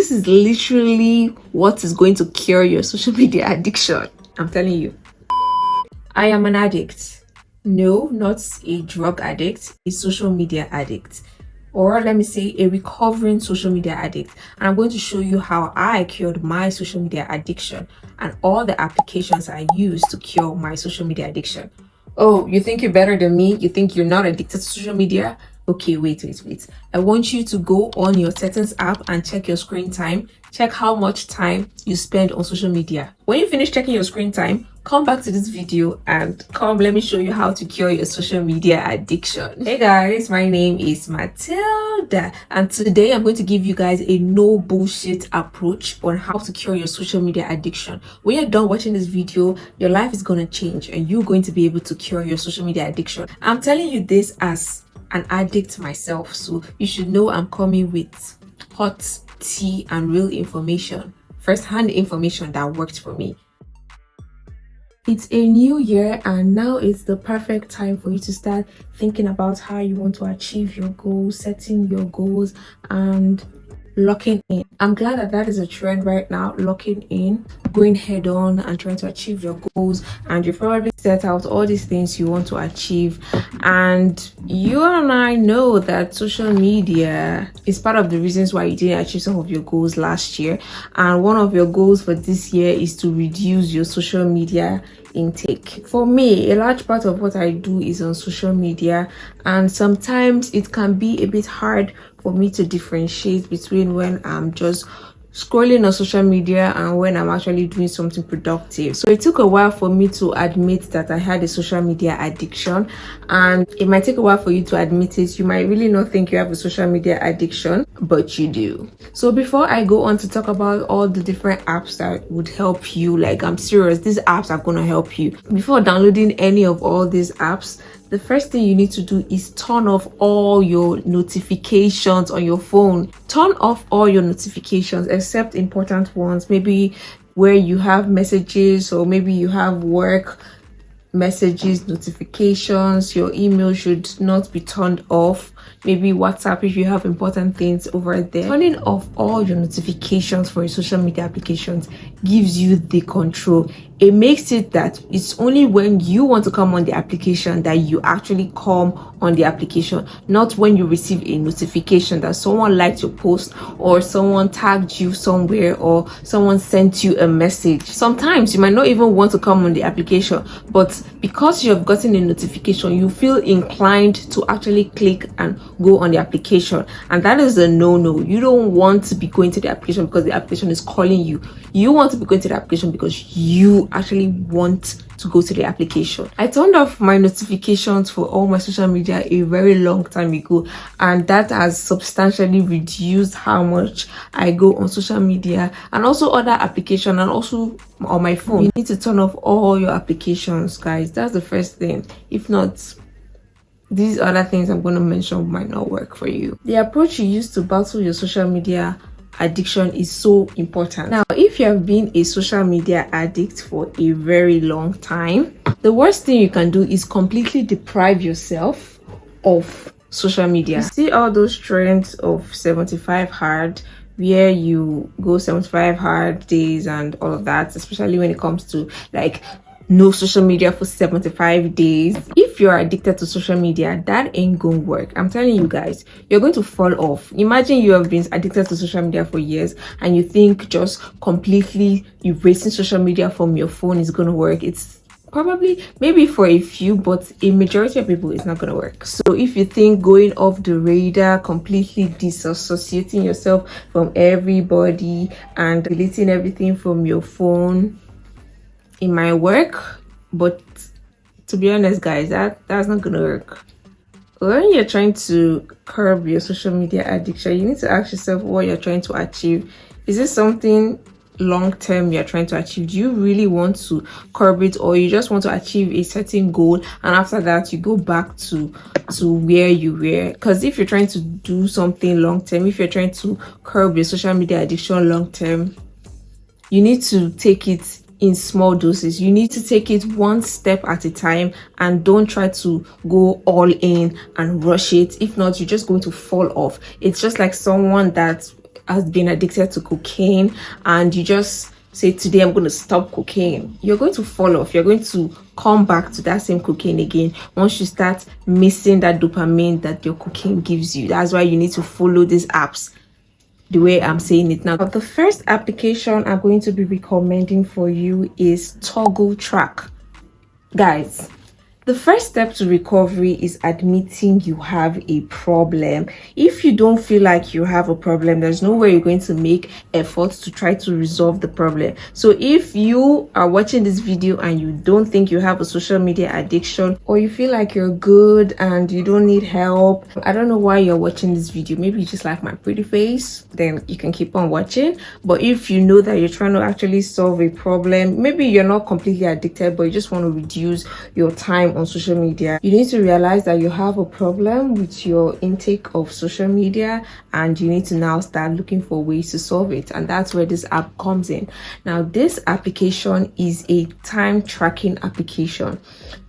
this is literally what is going to cure your social media addiction. I'm telling you. I am an addict. No, not a drug addict, a social media addict. Or let me say a recovering social media addict. And I'm going to show you how I cured my social media addiction and all the applications I use to cure my social media addiction. Oh, you think you're better than me? You think you're not addicted to social media? Okay, wait. I want you to go on your settings app and check your screen time. Check how much time you spend on social media. When you finish checking your screen time, come back to this video and let me show you how to cure your social media addiction. Hey guys, my name is Mathilda, and today I'm going to give you guys a no bullshit approach on how to cure your social media addiction. When you're done watching this video, your life is going to change and you're going to be able to cure your social media addiction. I'm telling you this as an addict myself, so you should know I'm coming with hot tea and real information, first-hand information that worked for me. It's a new year and now it's the perfect time for you to start thinking about how you want to achieve your goals, setting your goals and locking in. I'm glad that is a trend right now, locking in, going head on and trying to achieve your goals. And you've probably set out all these things you want to achieve, and you and I know that social media is part of the reasons why you didn't achieve some of your goals last year. And one of your goals for this year is to reduce your social media intake. For me, a large part of what I do is on social media, and sometimes it can be a bit hard for me to differentiate between when I'm just scrolling on social media and when I'm actually doing something productive. So it took a while for me to admit that I had a social media addiction, and it might take a while for you to admit it. You might really not think you have a social media addiction, but you do. So before I go on to talk about all the different apps that would help you, like I'm serious, these apps are going to help you. Before downloading any of all these apps, the first thing you need to do is turn off all your notifications on your phone. Turn off all your notifications except important ones, maybe where you have messages, or maybe you have work messages, notifications. Your email should not be turned off. Maybe WhatsApp if you have important things over there. Turning off all your notifications for your social media applications gives you the control. It makes it that it's only when you want to come on the application that you actually come on the application, not when you receive a notification that someone liked your post or someone tagged you somewhere or someone sent you a message. Sometimes you might not even want to come on the application, but because you have gotten a notification, you feel inclined to actually click and go on the application, and that is a no-no. You don't want to be going to the application because the application is calling you. You want to be going to the application because you actually want to go to the application. I turned off my notifications for all my social media a very long time ago, and that has substantially reduced how much I go on social media and also other applications, and also on my phone. You need to turn off all your applications, guys. That's the first thing. If not, these other things I'm going to mention might not work for you. The approach you use to battle your social media addiction is so important. Now, if you have been a social media addict for a very long time, the worst thing you can do is completely deprive yourself of social media. You see all those trends of 75 hard, where you go 75 hard days and all of that, especially when it comes to like no social media for 75 days. If you're addicted to social media, that ain't gonna work. I'm telling you guys, you're going to fall off. Imagine you have been addicted to social media for years and you think just completely erasing social media from your phone is gonna work. It's probably maybe for a few, but a majority of people it's not gonna work. So if you think going off the radar, completely disassociating yourself from everybody and deleting everything from your phone, it might work, but to be honest guys, that's not gonna work. When you're trying to curb your social media addiction, you need to ask yourself what you're trying to achieve. Is this something long term you're trying to achieve? Do you really want to curb it, or you just want to achieve a certain goal and after that you go back to where you were? Because if you're trying to do something long term, if you're trying to curb your social media addiction long term, you need to take it in small doses. You need to take it one step at a time and don't try to go all in and rush it. If not, you're just going to fall off. It's just like someone that has been addicted to cocaine and you just say, today I'm going to stop cocaine, you're going to fall off. You're going to come back to that same cocaine again once you start missing that dopamine that your cocaine gives you. That's why you need to follow these apps the way I'm saying it now. The first application I'm going to be recommending for you is Toggl Track. Guys, the first step to recovery is admitting you have a problem. If you don't feel like you have a problem, there's no way you're going to make efforts to try to resolve the problem. So if you are watching this video and you don't think you have a social media addiction, or you feel like you're good and you don't need help, I don't know why you're watching this video. Maybe you just like my pretty face, then you can keep on watching. But if you know that you're trying to actually solve a problem, maybe you're not completely addicted, but you just want to reduce your time on social media, you need to realize that you have a problem with your intake of social media and you need to now start looking for ways to solve it. And that's where this app comes in. Now, this application is a time tracking application.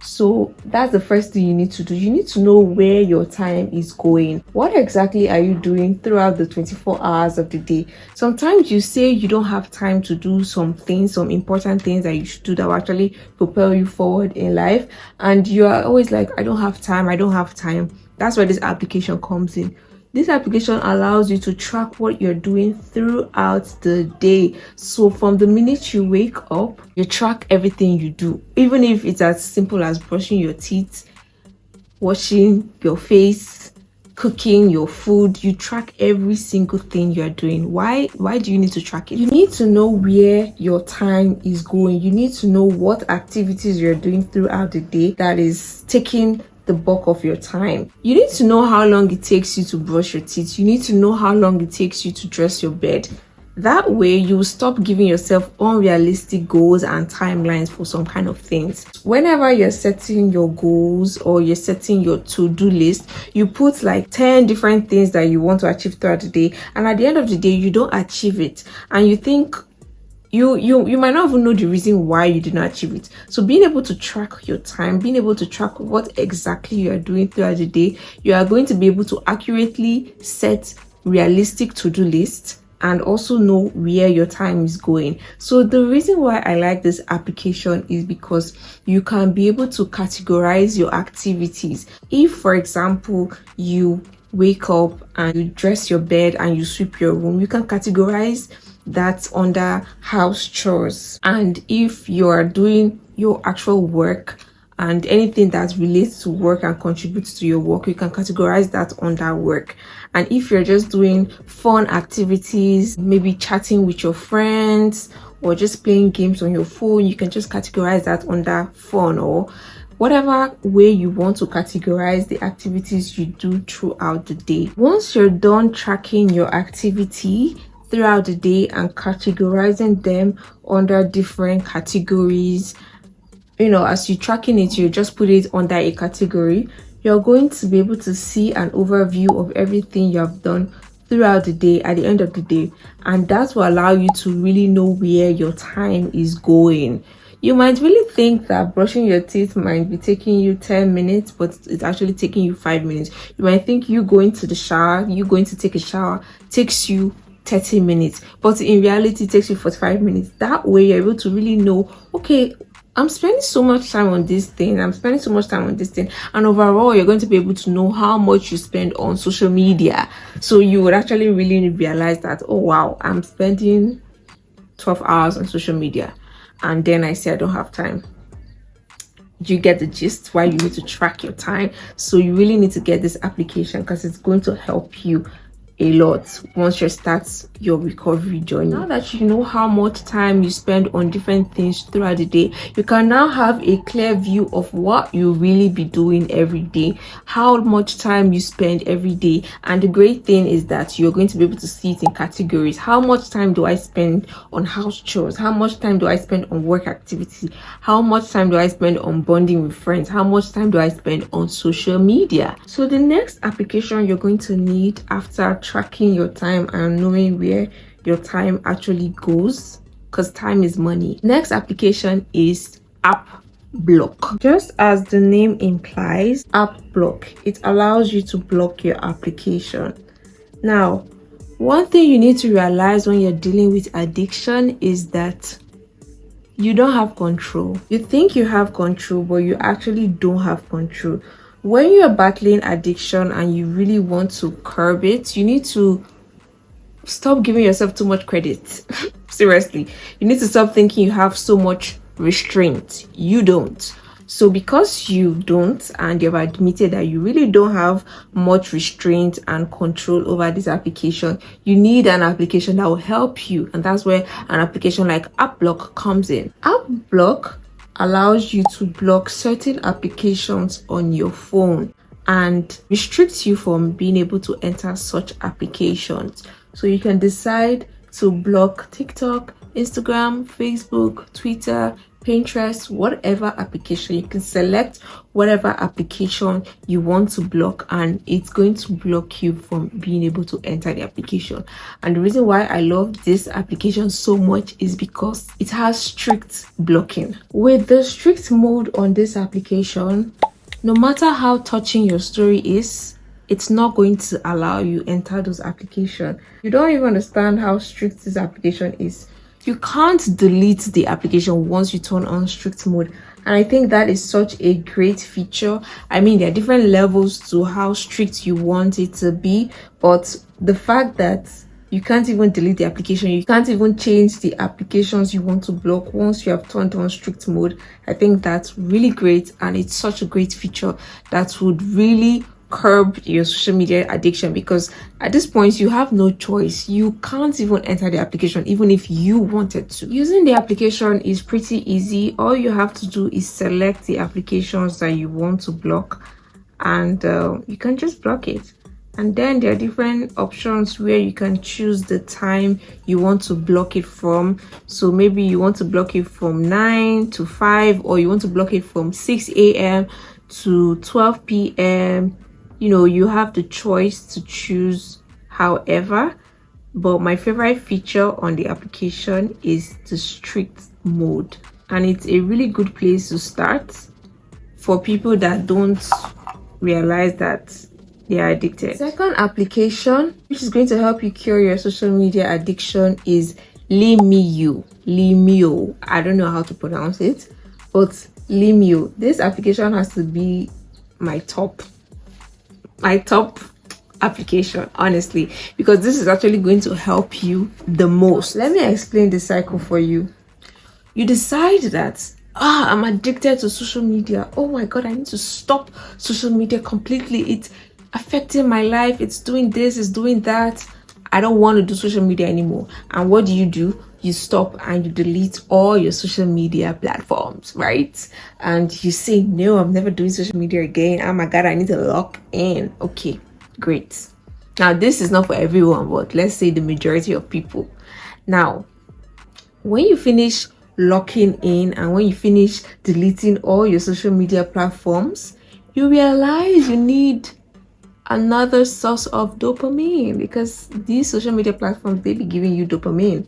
So that's the first thing you need to do. You need to know where your time is going. What exactly are you doing throughout the 24 hours of the day? Sometimes you say you don't have time to do some things, some important things that you should do that will actually propel you forward in life, and you are always like, I don't have time. That's where this application comes in. This application allows you to track what you're doing throughout the day. So from the minute you wake up, you track everything you do, even if it's as simple as brushing your teeth, washing your face, cooking your food. You track every single thing you're doing. Why do you need to track it? You need to know where your time is going. You need to know what activities you're doing throughout the day that is taking the bulk of your time. You need to know how long it takes you to brush your teeth. You need to know how long it takes you to dress your bed. That way, you will stop giving yourself unrealistic goals and timelines for some kind of things. Whenever you're setting your goals or you're setting your to-do list, you put like 10 different things that you want to achieve throughout the day. And at the end of the day, you don't achieve it. And you think you might not even know the reason why you did not achieve it. So being able to track your time, being able to track what exactly you are doing throughout the day, you are going to be able to accurately set realistic to-do lists and also know where your time is going. So the reason why I like this application is because you can be able to categorize your activities. If, for example, you wake up and you dress your bed and you sweep your room, you can categorize that under house chores. And if you are doing your actual work and anything that relates to work and contributes to your work, you can categorize that under work. And if you're just doing fun activities, maybe chatting with your friends or just playing games on your phone, you can just categorize that under fun, or whatever way you want to categorize the activities you do throughout the day. Once you're done tracking your activity throughout the day and categorizing them under different categories, as you're tracking it, you just put it under a category, you're going to be able to see an overview of everything you have done throughout the day at the end of the day. And that will allow you to really know where your time is going. You might really think that brushing your teeth might be taking you 10 minutes, but it's actually taking you 5 minutes. You might think you going to take a shower takes you 30 minutes, but in reality it takes you 45 minutes. That way you're able to really know, okay, I'm spending so much time on this thing, and overall you're going to be able to know how much you spend on social media. So you would actually really realize that, oh wow, I'm spending 12 hours on social media, and then I say I don't have time. Do you get the gist why you need to track your time? So you really need to get this application because it's going to help you a lot once you start your recovery journey. Now that you know how much time you spend on different things throughout the day, you can now have a clear view of what you really be doing every day, how much time you spend every day. And the great thing is that you're going to be able to see it in categories. How much time do I spend on house chores? How much time do I spend on work activity? How much time do I spend on bonding with friends? How much time do I spend on social media? So the next application you're going to need after tracking your time and knowing where your time actually goes, because time is money. Next application is AppBlock. Just as the name implies, AppBlock, it allows you to block your application. Now, One thing you need to realize when you're dealing with addiction is that you don't have control. You think you have control, but you actually don't have control. When you're battling addiction and you really want to curb it, you need to stop giving yourself too much credit. Seriously, you need to stop thinking you have so much restraint. You don't. So because you don't, and you've admitted that you really don't have much restraint and control over this application, you need an application that will help you. And that's where an application like AppBlock comes in. AppBlock allows you to block certain applications on your phone and restricts you from being able to enter such applications. So you can decide to block TikTok, Instagram, Facebook, Twitter, Pinterest, whatever application. You can select whatever application you want to block, and it's going to block you from being able to enter the application. And the reason why I love this application so much is because it has strict blocking. With the strict mode on this application, no matter how touching your story is, it's not going to allow you enter those applications. You don't even understand how strict this application is. You can't delete the application once you turn on strict mode, and I think that is such a great feature. I mean, there are different levels to how strict you want it to be, but the fact that you can't even delete the application, you can't even change the applications you want to block once you have turned on strict mode, I think that's really great, and it's such a great feature that would really curb your social media addiction, because at this point you have no choice. You can't even enter the application even if you wanted to. Using the application is pretty easy. All you have to do is select the applications that you want to block, and you can just block it. And then there are different options where you can choose the time you want to block it from. So maybe you want to block it from 9 to 5, or you want to block it from 6 a.m. to 12 p.m. You know, you have the choice to choose however, but my favorite feature on the application is the strict mode, and it's a really good place to start for people that don't realize that they are addicted. Second application, which is going to help you cure your social media addiction, is Lemio. Lemio. I don't know how to pronounce it, but Lemio. This application has to be my top application, honestly, because this is actually going to help you the most. Let me explain the cycle for you. You decide that I'm addicted to social media. Oh my god, I need to stop social media completely. It's affecting my life. It's doing this, it's doing that. I don't want to do social media anymore. And what do? You stop and you delete all your social media platforms, right? And you say, no, I'm never doing social media again. Oh my god, I need to lock in. Okay, great. Now this is not for everyone, but let's say the majority of people. Now when you finish locking in and when you finish deleting all your social media platforms, you realize you need another source of dopamine, because these social media platforms, they be giving you dopamine,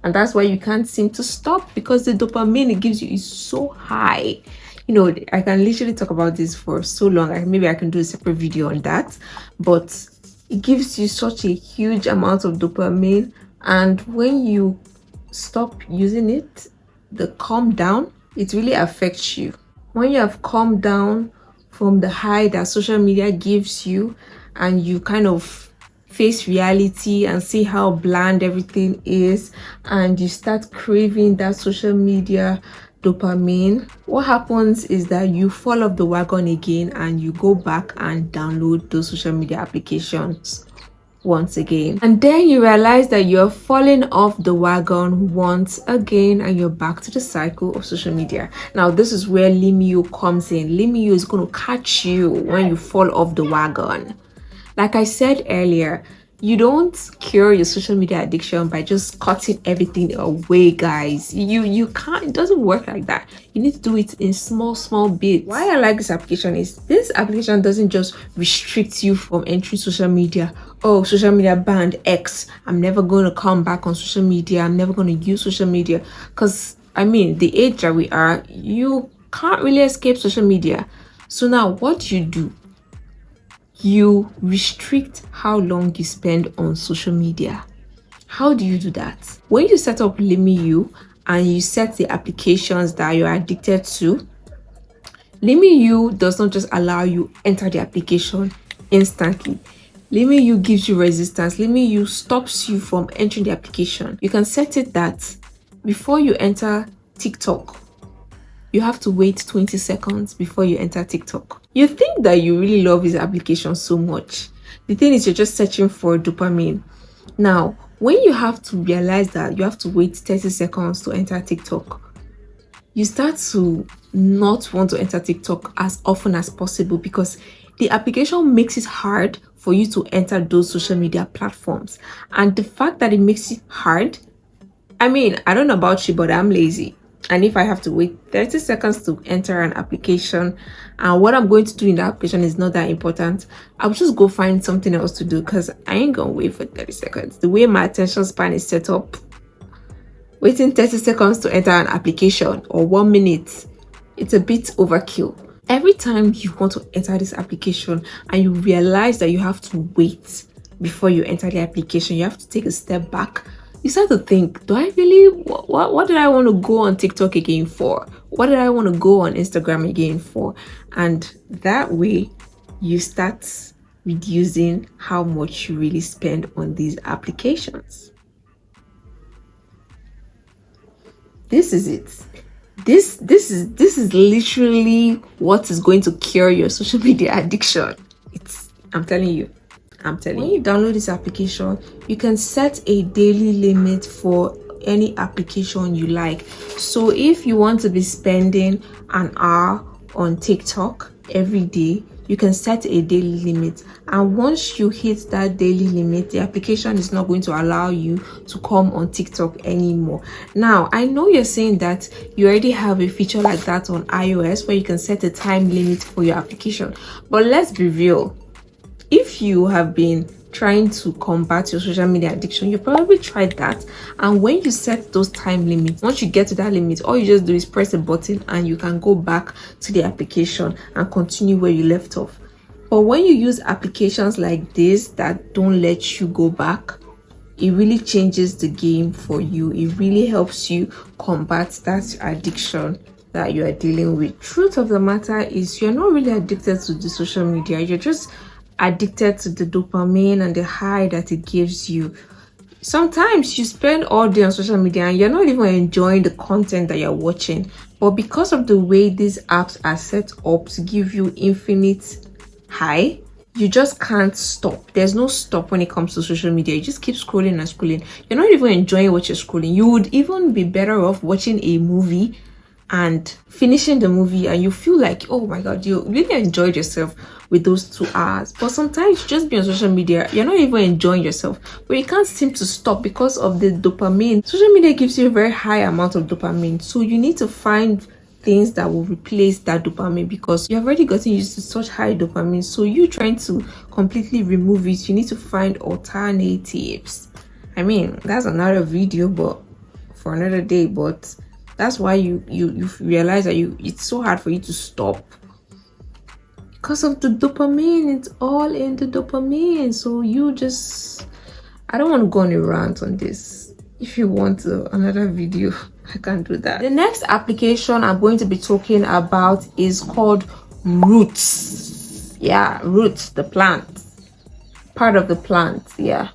and that's why you can't seem to stop, because the dopamine it gives you is so high. You know, I can literally talk about this for so long. Maybe I can do a separate video on that, but it gives you such a huge amount of dopamine, and when you stop using it, the calm down, it really affects you. When you have calmed down from the high that social media gives you, and you kind of face reality and see how bland everything is, and you start craving that social media dopamine, what happens is that you fall off the wagon again and you go back and download those social media applications once again, and then you realize that you're falling off the wagon once again and you're back to the cycle of social media. Now this is where Lemio comes in. Lemio is going to catch you when you fall off the wagon. Like I said earlier, you don't cure your social media addiction by just cutting everything away, guys. You can't. It doesn't work like that. You need to do it in small bits. Why I like this application is this application doesn't just restrict you from entering social media. Oh, social media banned X, I'm never going to come back on social media, I'm never going to use social media. Because I mean, the age that we are, you can't really escape social media. So now what do? you restrict how long you spend on social media. How do you do that? When you set up Lemio and you set the applications that you're addicted to, Lemio does not just allow you enter the application instantly. Lemio gives you resistance. Lemio stops you from entering the application. You can set it that before you enter TikTok, you have to wait 20 seconds before you enter TikTok. You think that you really love this application so much. The thing is, you're just searching for dopamine. Now, when you have to realize that you have to wait 30 seconds to enter TikTok, you start to not want to enter TikTok as often as possible because the application makes it hard for you to enter those social media platforms. And the fact that it makes it hard, I mean, I don't know about you, but I'm lazy. And if I have to wait 30 seconds to enter an application and what I'm going to do in the application is not that important, I'll just go find something else to do because I ain't gonna wait for 30 seconds. The way my attention span is set up, waiting 30 seconds to enter an application or 1 minute, it's a bit overkill. Every time you want to enter this application and you realize that you have to wait before you enter the application, you have to take a step back. You start to think, do I really, what did I want to go on TikTok again for? What did I want to go on Instagram again for? And that way you start reducing how much you really spend on these applications. This is it. This is literally what is going to cure your social media addiction. I'm telling you. When you download this application, you can set a daily limit for any application you like. So if you want to be spending an hour on TikTok every day, you can set a daily limit. And once you hit that daily limit, the application is not going to allow you to come on TikTok anymore. Now, I know you're saying that you already have a feature like that on iOS where you can set a time limit for your application. But let's be real. If you have been trying to combat your social media addiction, you probably tried that. And when you set those time limits, once you get to that limit, all you just do is press a button and you can go back to the application and continue where you left off. But when you use applications like this that don't let you go back, it really changes the game for you. It really helps you combat that addiction that you are dealing with. Truth of the matter is, you're not really addicted to the social media. You're just addicted to the dopamine and the high that it gives you. Sometimes you spend all day on social media and you're not even enjoying the content that you're watching, but because of the way these apps are set up to give you infinite high, you just can't stop. There's no stop when it comes to social media. You just keep scrolling and scrolling. You're not even enjoying what you're scrolling. You would even be better off watching a movie and finishing the movie and you feel like, oh my god, you really enjoyed yourself with those 2 hours. But sometimes you just be on social media, you're not even enjoying yourself, but you can't seem to stop because of the dopamine. Social media gives you a very high amount of dopamine, so you need to find things that will replace that dopamine because you've already gotten used to such high dopamine. So you trying to completely remove it, you need to find alternatives. I mean, that's another video, but for another day. But that's why you realize that it's so hard for you to stop because of the dopamine. It's all in the dopamine. So I don't want to go on a rant on this. If you want another video, I can do that. The next application I'm going to be talking about is called Roots. Yeah, Roots, the plant, part of the plant. Yeah.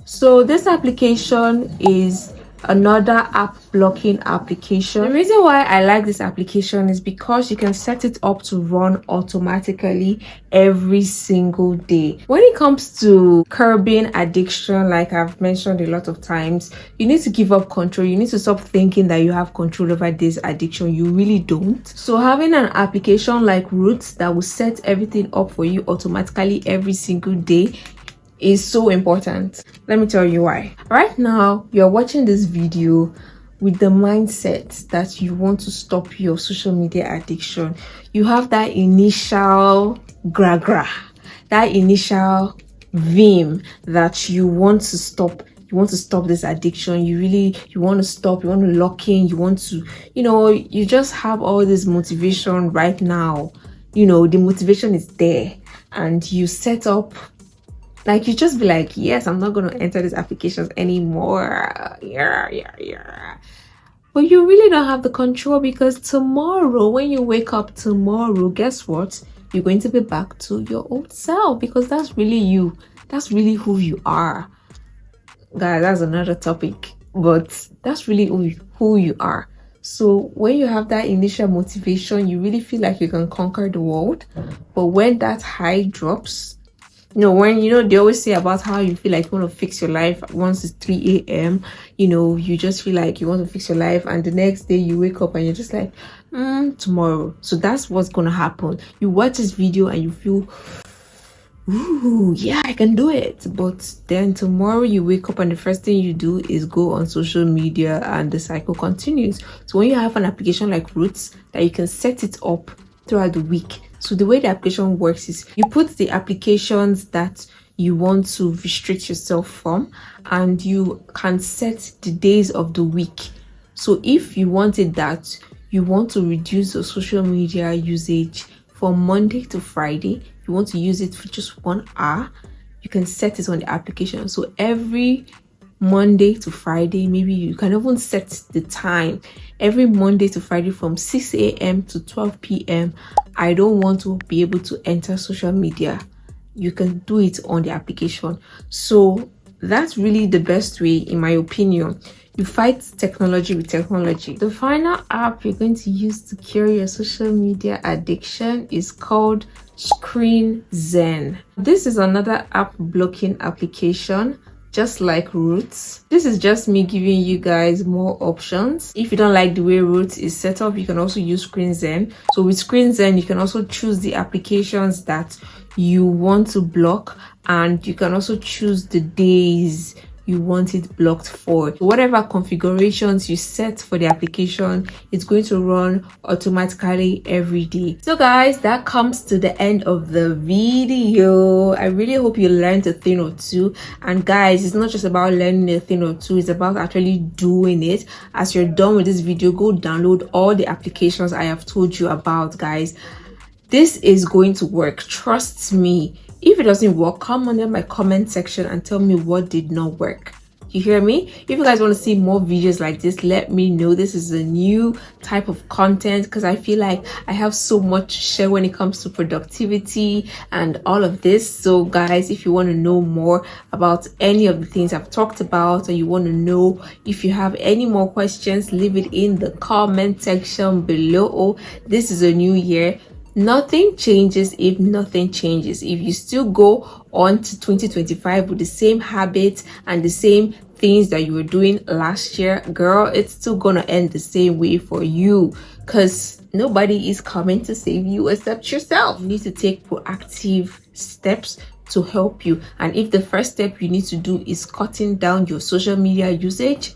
So this application is another app blocking application. The reason why I like this application is because you can set it up to run automatically every single day. When it comes to curbing addiction, like I've mentioned a lot of times, you need to give up control. You need to stop thinking that you have control over this addiction. You really don't. So having an application like Roots that will set everything up for you automatically every single day is so important. Let me tell you why. Right now, you're watching this video with the mindset that you want to stop your social media addiction. You have that initial gra, that initial vim that you want to stop. You want to stop this addiction. You want to stop. You want to lock in. You want to, you just have all this motivation right now. The motivation is there. and you set up, like, you just be like, yes, I'm not going to enter these applications anymore. Yeah. But you really don't have the control, because tomorrow, when you wake up tomorrow, guess what? You're going to be back to your old self, because that's really you. That's really who you are. Guys, that's another topic, but that's really who you are. So when you have that initial motivation, you really feel like you can conquer the world. But when that high drops, when they always say about how you feel like you want to fix your life once it's 3 a.m. You just feel like you want to fix your life, and the next day you wake up and you're just like, tomorrow. So that's what's gonna happen. You watch this video and you feel, ooh, yeah, I can do it. But then tomorrow you wake up and the first thing you do is go on social media, and the cycle continues. So when you have an application like Roots, that you can set it up throughout the week. So the way the application works is you put the applications that you want to restrict yourself from, and you can set the days of the week. So if you wanted that you want to reduce your social media usage from Monday to Friday, you want to use it for just 1 hour, you can set it on the application. So every Monday to Friday, maybe you can even set the time. Every Monday to Friday from 6 a.m. to 12 p.m. I don't want to be able to enter social media. You can do it on the application. So that's really the best way, in my opinion. You fight technology with technology. The final app you're going to use to cure your social media addiction is called ScreenZen. This is another app blocking application, just like Roots. This is just me giving you guys more options. If you don't like the way Roots is set up, you can also use ScreenZen. So with ScreenZen, you can also choose the applications that you want to block, and you can also choose the days you want it blocked for. Whatever configurations you set for the application, it's going to run automatically every day. So guys, that comes to the end of the video. I really hope you learned a thing or two. And guys, it's not just about learning a thing or two, it's about actually doing it. As you're done with this video, go download all the applications I have told you about, guys. This is going to work, trust me. If it doesn't work, come under my comment section and tell me what did not work. You hear me? If you guys want to see more videos like this, let me know. This is a new type of content, because I feel like I have so much to share when it comes to productivity and all of this. So guys, if you want to know more about any of the things I've talked about, or you want to know if you have any more questions, leave it in the comment section below. This is a new year. Nothing changes if nothing changes. If you still go on to 2025 with the same habits and the same things that you were doing last year, girl, it's still gonna end the same way for you, because nobody is coming to save you except yourself. You need to take proactive steps to help you. And if the first step you need to do is cutting down your social media usage,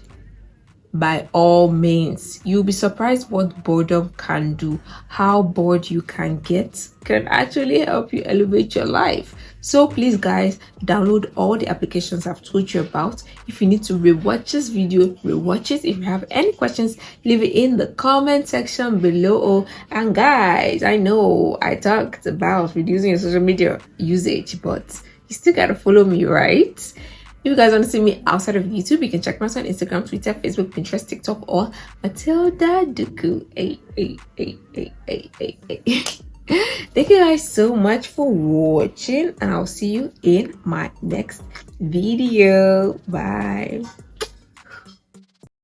by all means, you'll be surprised what boredom can do. How bored you can get can actually help you elevate your life. So please guys, download all the applications I've told you about. If you need to rewatch this video, rewatch it. If you have any questions, leave it in the comment section below. And guys, I know I talked about reducing your social media usage, but you still gotta follow me, right? If you guys want to see me outside of YouTube, you can check me out on Instagram, Twitter, Facebook, Pinterest, TikTok, or Mathildaduku. Thank you guys so much for watching, and I'll see you in my next video. Bye.